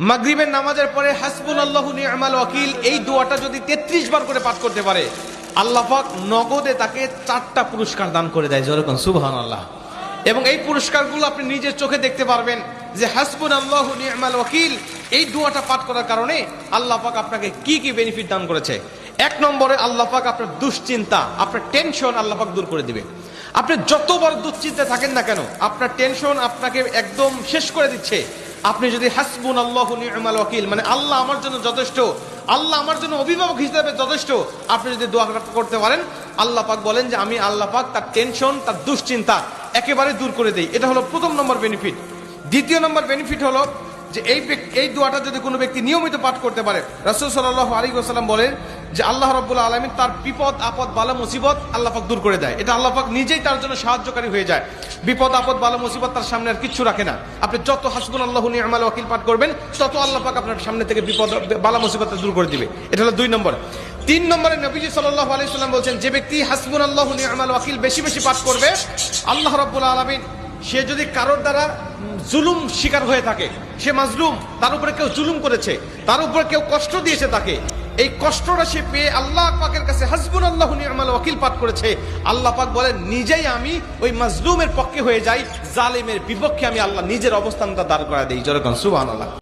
মাগরিবের নামাজের পরে হাসবুনাল্লাহু নি'মাল ওয়াকিল এই দোয়াটা যদি 33 বার করে পাঠ করতে পারে, আল্লাহ পাক নগদে তাকে 4টা পুরস্কার দান করে দেয়। যেরকম সুবহানাল্লাহ। এবং এই পুরস্কারগুলো আপনি নিজের চোখে দেখতে পারবেন যে হাসবুনাল্লাহু নি'মাল ওয়াকিল এই দোয়াটা পাঠ করার কারণে আল্লাহ পাক আপনাকে কি কি বেনিফিট দান করেছে। 1 নম্বরে আল্লাহ পাক আপনার দুশ্চিন্তা, আপনার টেনশন আল্লাহ পাক দূর করে দিবে। আপনি যত বড় দুশ্চিন্তায় থাকেন না কেন, আপনার টেনশন আপনাকে একদম শেষ করে দিচ্ছে। আপনি যদি হাসবুনাল্লাহু নি'মাল ওয়াকিল মানে আল্লাহ আমার জন্য যথেষ্ট, আল্লাহ আমার জন্য অভিভাবক হিসেবে যথেষ্ট, আপনি যদি দোয়া করতে পারেন, আল্লাহ পাক বলেন যে আমি আল্লাহ পাক তার টেনশন, তার দুশ্চিন্তা একেবারে দূর করে দেই। এটা হলো প্রথম নম্বর বেনিফিট। দ্বিতীয় নম্বর বেনিফিট হলো যে এই দোয়াটা যদি কোনো ব্যক্তি নিয়মিত পাঠ করতে পারে, রাসূল সাল্লাল্লাহু আলাইহি ওয়াসাল্লাম বলেন যে আল্লাহ রাব্বুল আলামিন তার বিপদ আপদ বালা মুসিবত আল্লাহ পাক দূর করে দেয়। এটা আল্লাহ পাক নিজেই তার জন্য সাহায্যকারী হয়ে যায়। বিপদ আপদ বালা মুসিবত তার সামনে আর কিচ্ছু রাখে না। আপনি যত হাসবুনাল্লাহু নি'মাল ওয়াকিল পাঠ করবেন, তত আল্লাহ পাক আপনার সামনে থেকে বিপদ বালা মুসিবত দূর করে দিবে। এটা হলো 2 নম্বর। 3 নম্বরে নবীজি সাল্লাল্লাহু আলাইহি ওয়াসাল্লাম বলেন, যে ব্যক্তি হাসবুনাল্লাহু নি'মাল ওয়াকিল বেশি বেশি পাঠ করবে, আল্লাহ রাব্বুল আলামিন সে যদি কারোর দ্বারা জুলুম শিকার হয়ে থাকে, সে মাজলুম, তার উপরে কেউ জুলুম করেছে, তার উপরে কেউ কষ্ট দিয়েছে, তাকে এই কষ্টটা সে পেয়ে আল্লাহ পাকের কাছে হাসবুনাল্লাহু নি'মাল ওয়াকিল পাঠ করেছে, আল্লাহ পাক বলেন নিজেই আমি ওই মাজলুমের পক্ষে হয়ে যাই, জালেমের বিপক্ষে আমি আল্লাহ নিজের অবস্থানটা দাঁড় করা দেই। যেরকম সুবহানাল্লাহ।